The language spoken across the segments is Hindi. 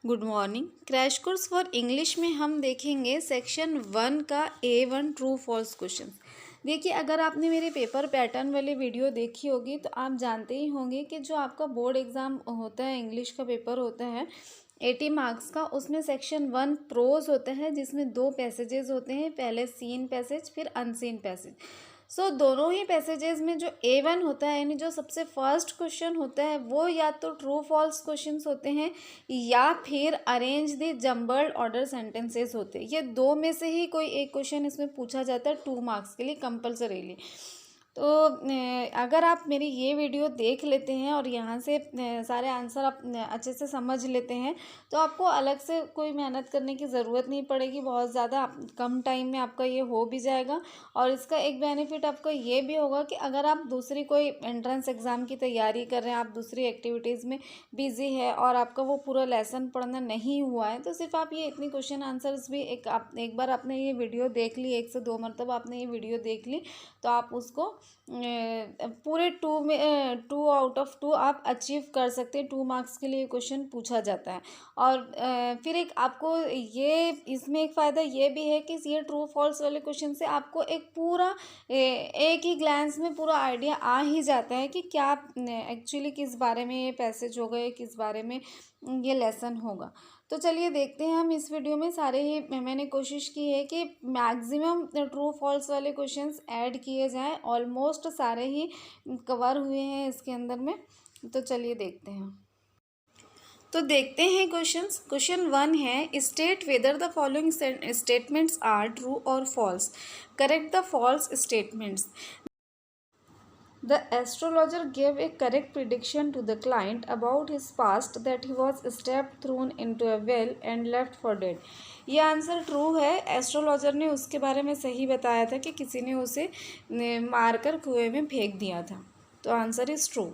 Good morning. Crash course for English में हम देखेंगे सेक्शन 1 का A1 ट्रू फॉल्स क्वेश्चन। देखिए, अगर आपने मेरे पेपर पैटर्न वाले वीडियो देखी होगी तो आप जानते ही होंगे कि जो आपका बोर्ड एग्ज़ाम होता है, इंग्लिश का पेपर होता है 80 मार्क्स का, उसमें सेक्शन 1 प्रोज होता है जिसमें 2 पैसेजेस होते हैं, पहले सीन पैसेज फिर अनसीन पैसेज। दोनों ही पैसेजेस में जो A1 होता है, यानी जो सबसे फर्स्ट क्वेश्चन होता है, वो या तो ट्रू फॉल्स क्वेश्चंस होते हैं या फिर arrange the jumbled order sentences होते हैं। ये दो में से ही कोई एक क्वेश्चन इसमें पूछा जाता है 2 मार्क्स के लिए कंपल्सरीली। तो अगर आप मेरी ये वीडियो देख लेते हैं और यहाँ से सारे आंसर आप अच्छे से समझ लेते हैं तो आपको अलग से कोई मेहनत करने की ज़रूरत नहीं पड़ेगी। बहुत ज़्यादा कम टाइम में आपका ये हो भी जाएगा। और इसका एक बेनिफिट आपको ये भी होगा कि अगर आप दूसरी कोई एंट्रेंस एग्ज़ाम की तैयारी कर रहे हैं, आप दूसरी एक्टिविटीज़ में बिज़ी है और आपका वो पूरा लेसन पढ़ना नहीं हुआ है, तो सिर्फ आप ये इतनी क्वेश्चन आंसर्स भी एक बार आपने ये वीडियो देख ली, 1 से 2 मरतबा आपने ये वीडियो देख ली, तो आप उसको पूरे 2 आउट ऑफ 2 आप अचीव कर सकते हैं। 2 मार्क्स के लिए क्वेश्चन पूछा जाता है। और फिर एक आपको ये इसमें एक फ़ायदा ये भी है कि ये ट्रू फॉल्स वाले क्वेश्चन से आपको एक पूरा एक ही ग्लैंस में पूरा आइडिया आ ही जाता है कि क्या एक्चुअली किस बारे में ये पैसेज होगा, किस बारे में ये लेसन होगा। तो चलिए देखते हैं हम इस वीडियो में सारे ही मैंने कोशिश की है कि मैक्सिमम ट्रू फॉल्स वाले क्वेश्चंस ऐड किए जाएं। ऑलमोस्ट सारे ही कवर हुए हैं इसके अंदर में। तो चलिए देखते हैं। तो देखते हैं क्वेश्चंस। क्वेश्चन 1 है, state whether the following statements are true और false. Correct the false statements. The astrologer gave a correct prediction to the client about his past, that he was stepped thrown into a well and left for dead. ये आंसर ट्रू है। एस्ट्रोलॉजर ने उसके बारे में सही बताया था कि किसी ने उसे मारकर कुएं में फेंक दिया था। तो answer is true.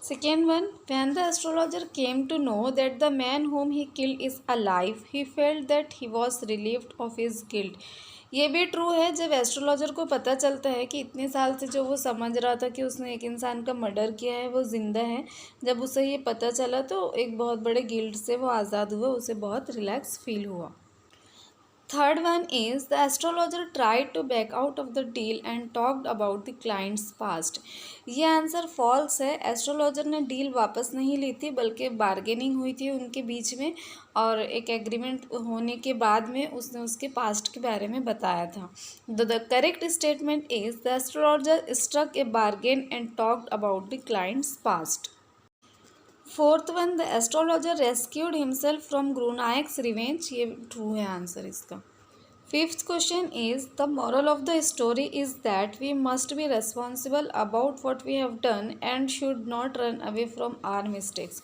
Second one, when the astrologer came to know that the man whom he killed is alive, he felt that he was relieved of his guilt. ये भी ट्रू है। जब एस्ट्रोलॉजर को पता चलता है कि इतने साल से जो वो समझ रहा था कि उसने एक इंसान का मर्डर किया है वो जिंदा है, जब उसे ये पता चला तो एक बहुत बड़े गिल्ट से वो आज़ाद हुआ, उसे बहुत रिलैक्स फील हुआ। Third one is, the astrologer tried to back out of the deal and talked about the client's past. ये आंसर फॉल्स है। एस्ट्रोलॉजर ने डील वापस नहीं ली थी, बल्कि बार्गेनिंग हुई थी उनके बीच में और एक एग्रीमेंट होने के बाद में उसने उसके पास्ट के बारे में बताया था। The correct statement is, the astrologer struck a bargain and talked about the client's past. Fourth one, the astrologer rescued himself from Guru Nayak's revenge. ये ट्रू है आंसर इसका। Fifth question is, the moral of the story is that we must be responsible about what we have done and should not run away from our mistakes.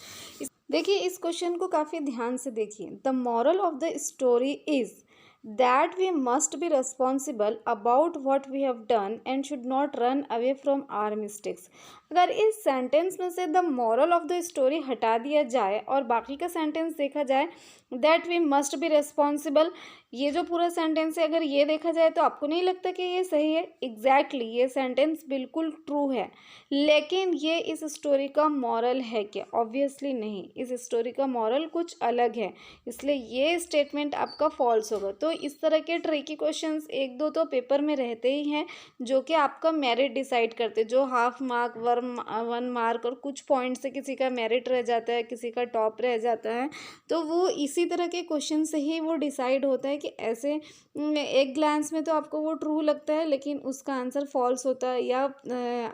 देखिए, इस क्वेश्चन को काफ़ी ध्यान से देखिए। The moral of the story is that we must be responsible about what we have done and should not run away from our mistakes। अगर इस सेंटेंस में से the moral of the story हटा दिया जाए और बाकी का सेंटेंस देखा जाए, that we must be responsible, ये जो पूरा सेंटेंस है अगर ये देखा जाए तो आपको नहीं लगता कि ये सही है? एग्जैक्टली ये सेंटेंस बिल्कुल ट्रू है। लेकिन ये इस स्टोरी का मॉरल है क्या? ऑब्वियसली नहीं। इस स्टोरी का मॉरल कुछ अलग है, इसलिए ये स्टेटमेंट आपका फॉल्स होगा। तो इस तरह के ट्रिकी क्वेश्चंस 1-2 तो पेपर में रहते ही हैं जो कि आपका मेरिट डिसाइड करते हैं। जो हाफ मार्क, 1 मार्क और कुछ पॉइंट से किसी का मेरिट रह जाता है, किसी का टॉप रह जाता है, तो वो इसी तरह के क्वेश्चन से ही वो डिसाइड होता है कि ऐसे एक ग्लांस में तो आपको वो ट्रू लगता है लेकिन उसका आंसर फॉल्स होता है, या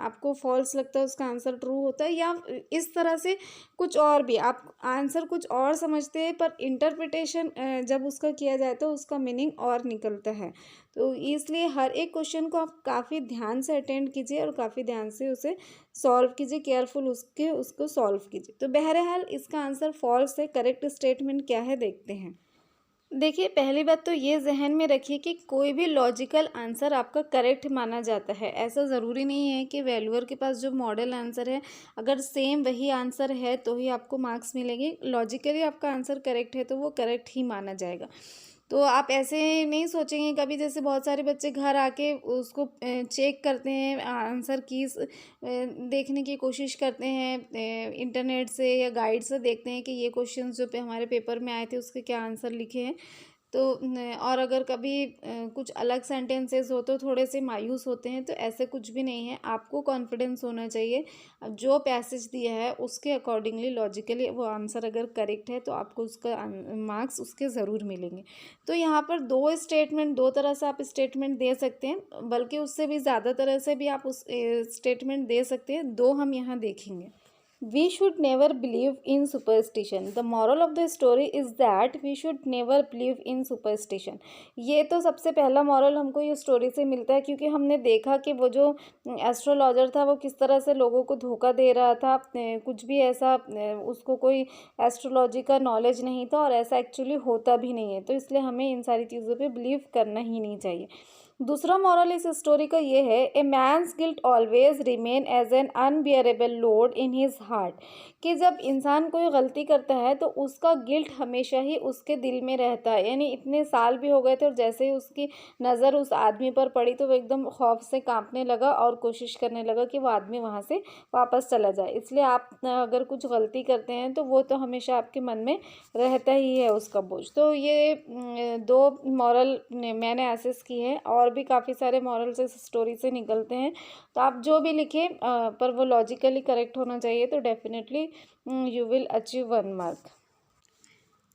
आपको फॉल्स लगता है उसका आंसर ट्रू होता है, या इस तरह से कुछ और भी आप आंसर कुछ और समझते हैं पर इंटरप्रिटेशन जब उसका किया जाए तो उसका मीनिंग और निकलता है। तो इसलिए हर एक क्वेश्चन को आप काफ़ी ध्यान से अटेंड कीजिए और काफ़ी ध्यान से उसे सॉल्व कीजिए, केयरफुल उसको सॉल्व कीजिए। तो बहरहाल इसका आंसर फॉल्स है। करेक्ट स्टेटमेंट क्या है देखते हैं। देखिए, पहली बात तो ये जहन में रखिए कि कोई भी लॉजिकल आंसर आपका करेक्ट माना जाता है। ऐसा ज़रूरी नहीं है कि वैल्यूअर के पास जो मॉडल आंसर है, अगर सेम वही आंसर है तो ही आपको मार्क्स मिलेंगे। लॉजिकली आपका आंसर करेक्ट है तो वो करेक्ट ही माना जाएगा। तो आप ऐसे नहीं सोचेंगे कभी, जैसे बहुत सारे बच्चे घर आके उसको चेक करते हैं, आंसर कीज़ देखने की कोशिश करते हैं इंटरनेट से या गाइड से, देखते हैं कि ये क्वेश्चन जो पे हमारे पेपर में आए थे उसके क्या आंसर लिखे हैं। तो और अगर कभी कुछ अलग सेंटेंसेस हो तो थोड़े से मायूस होते हैं। तो ऐसे कुछ भी नहीं है, आपको कॉन्फिडेंस होना चाहिए। अब जो पैसेज दिया है उसके अकॉर्डिंगली लॉजिकली वो आंसर अगर करेक्ट है तो आपको उसका मार्क्स उसके ज़रूर मिलेंगे। तो यहाँ पर दो स्टेटमेंट, दो तरह से आप स्टेटमेंट दे सकते हैं, बल्कि उससे भी ज़्यादा तरह से भी आप उस स्टेटमेंट दे सकते हैं। दो हम यहाँ देखेंगे। We should never believe in superstition. The moral of the story is that we should never believe in superstition. ये तो सबसे पहला मॉरल हमको ये स्टोरी से मिलता है, क्योंकि हमने देखा कि वो जो एस्ट्रोलॉजर था वो किस तरह से लोगों को धोखा दे रहा था। कुछ भी ऐसा उसको कोई एस्ट्रोलॉजी का नॉलेज नहीं था और ऐसा एक्चुअली होता भी नहीं है। तो इसलिए हमें इन सारी चीज़ों पे बिलीव करना ही नहीं चाहिए। दूसरा मॉरल इस स्टोरी का ये है, a man's guilt always remain as an unbearable load in his heart, कि जब इंसान कोई गलती करता है तो उसका गिल्ट हमेशा ही उसके दिल में रहता है। यानी इतने साल भी हो गए थे और जैसे ही उसकी नज़र उस आदमी पर पड़ी तो वो एकदम खौफ से कांपने लगा और कोशिश करने लगा कि वो आदमी वहाँ से वापस चला जाए। इसलिए आप अगर कुछ गलती करते हैं तो वो तो हमेशा आपके मन में रहता ही है उसका बोझ। तो ये दो मॉरल मैंने एसेस की है, और भी काफ़ी सारे मॉरल्स इस स्टोरी से निकलते हैं। तो आप जो भी लिखें पर वो लॉजिकली करेक्ट होना चाहिए, तो definitely you will achieve 1 mark.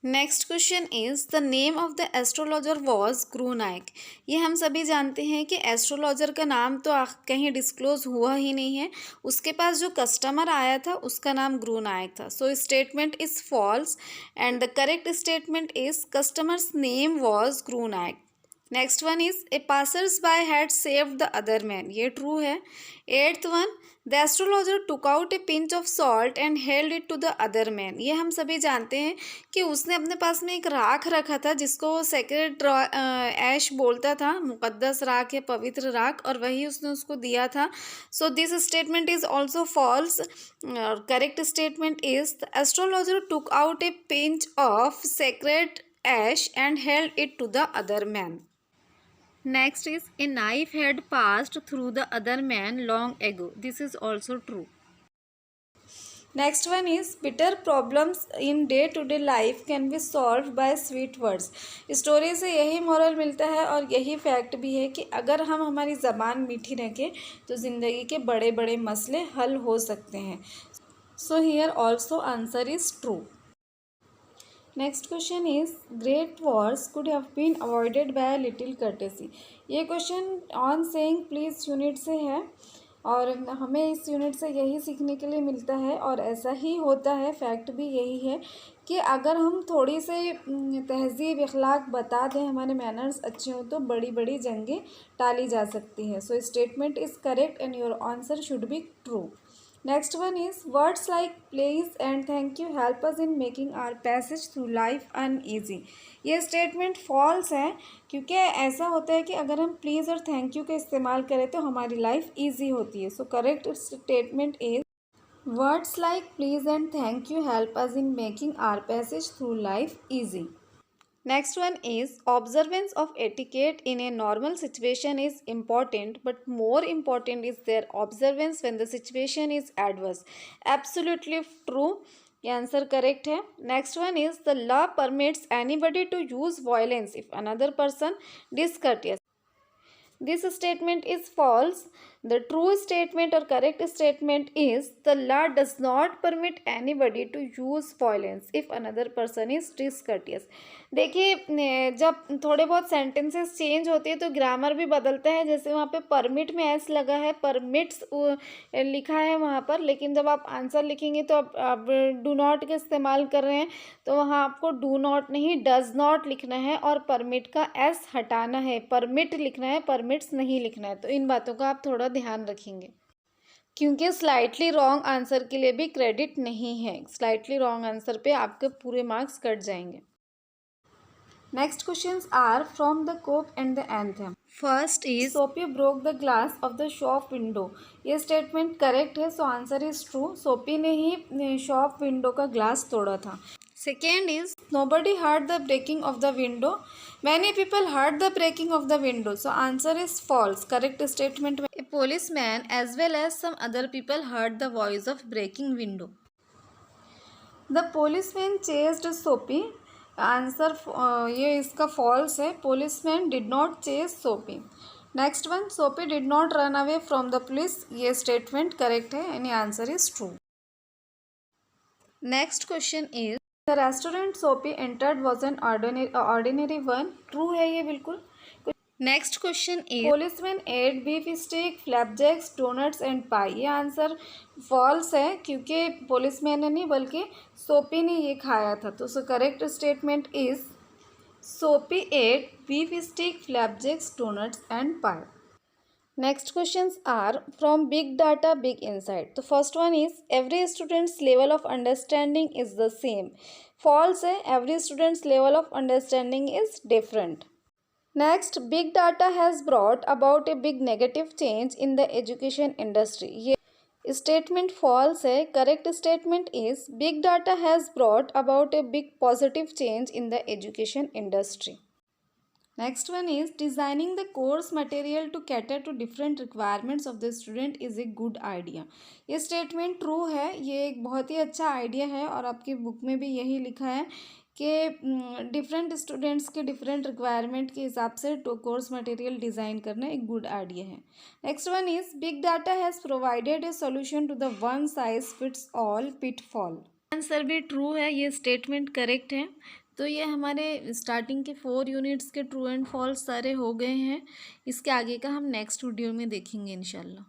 Next question is the name of the astrologer was Guru नायक। ये हम सभी जानते हैं कि एस्ट्रोलॉजर का नाम तो कहीं डिस्क्लोज हुआ ही नहीं है। उसके पास जो कस्टमर आया था उसका नाम गुरु नायक था। So statement is false and the correct statement is customer's name was Guru Nayak. Next one is a passers by had saved the other man. ये ट्रू है। 8th one, the astrologer took out a pinch of salt and held it to the other man. ये हम सभी जानते हैं कि उसने अपने पास में एक राख रखा था जिसको वो सेक्रेड ऐश बोलता था, मुकद्दस राख या पवित्र राख, और वही उसने उसको दिया था। So this statement is also false. Correct statement is the astrologer took out a pinch of sacred ash and held it to the other man. Next is a knife had passed through the other man long ago. This is also true. Next one is bitter problems in day-to-day life can be solved by sweet words. Story से यही मॉरल मिलता है और यही फैक्ट भी है कि अगर हम हमारी ज़बान मीठी रखें तो ज़िंदगी के बड़े बड़े मसले हल हो सकते हैं। So here also answer is true. Next question is great wars could have been avoided by little courtesy. ये question on saying please unit से है और हमें इस यूनिट से यही सीखने के लिए मिलता है और ऐसा ही होता है। फैक्ट भी यही है कि अगर हम थोड़ी से तहज़ीब अखलाक बता दें, हमारे मैनर्स अच्छे हों, तो बड़ी बड़ी जंगें टाली जा सकती हैं। So statement is correct and your answer should be true. Next one is words like please and thank you help us in making our passage through life uneasy. ये स्टेटमेंट फॉल्स है, क्योंकि ऐसा होता है कि अगर हम प्लीज़ और थैंक यू का इस्तेमाल करें तो हमारी लाइफ ईजी होती है। So correct statement is words like please and thank you help us in making our passage through life easy. Next one is observance of etiquette in a normal situation is important, but more important is their observance when the situation is adverse. Absolutely true. ये आंसर करेक्ट है। Next one is the law permits anybody to use violence if another person discourteous. This statement is false. The true statement or correct statement is the law does not permit anybody to use violence if another person is discourteous. देखिए जब थोड़े बहुत सेंटेंसेस चेंज होती है तो ग्रामर भी बदलता है। जैसे वहाँ पे परमिट में एस लगा है, परमिट्स लिखा है वहाँ पर, लेकिन जब आप आंसर लिखेंगे तो आप डू नॉट का इस्तेमाल कर रहे हैं, तो वहाँ आपको डू नॉट नहीं डज नॉट लिखना है और परमिट का एस हटाना है, परमिट लिखना है, परमिट्स नहीं लिखना है। तो इन बातों का आप थोड़ा ध्यान रखेंगे, क्योंकि स्लाइटली रॉन्ग आंसर के लिए भी क्रेडिट नहीं है। स्लाइटली रॉन्ग आंसर पे आपके पूरे मार्क्स कट जाएंगे। Next questions are from the cop and the anthem. First is Soapy broke the glass of the shop window. ये स्टेटमेंट करेक्ट है, so answer is true. Soapy ने ही शॉप विंडो का ग्लास तोड़ा था। Second is nobody heard the breaking of the window. Many people heard the breaking of the window. So answer is false. Correct statement. A policeman as well as some other people heard the voice of breaking window. The policeman chased Soapy. Answer ये इसका फॉल्स है. Policeman did not chase Soapy. Next one, Soapy did not run away from the police. ये स्टेटमेंट करेक्ट है यानी answer is true. Next question is the restaurant Soapy entered was an ordinary one. True है ये बिल्कुल. Next question is policeman ate beef steak, flapjacks, doughnuts and pie. ये आंसर फॉल्स है क्योंकि पोलिसमैन ने नहीं बल्कि सोपी ने ये खाया था. तो so correct statement is Soapy ate beef steak, flapjacks, doughnuts and pie. Next questions are from big data big insight. तो first one is every student's level of understanding is the same. False है. Every student's level of understanding is different. Next, big data has brought about a big negative change in the education industry. ये statement false है. Correct statement is big data has brought about a big positive change in the education industry. Next one is designing the course material to cater to different requirements of the student is a good idea. ये statement true है. ये एक बहुत ही अच्छा idea है और आपकी बुक में भी यही लिखा है कि डिफरेंट स्टूडेंट्स के डिफरेंट रिक्वायरमेंट के हिसाब से कोर्स मटेरियल डिज़ाइन करना एक गुड आइडिया है. Next one is big data has provided a solution to the one size fits all pitfall. Answer भी ट्रू है. ये स्टेटमेंट करेक्ट है. तो ये हमारे स्टार्टिंग के 4 यूनिट्स के ट्रू एंड फॉल्स सारे हो गए हैं. इसके आगे का हम नेक्स्ट वीडियो में देखेंगे इंशाल्लाह.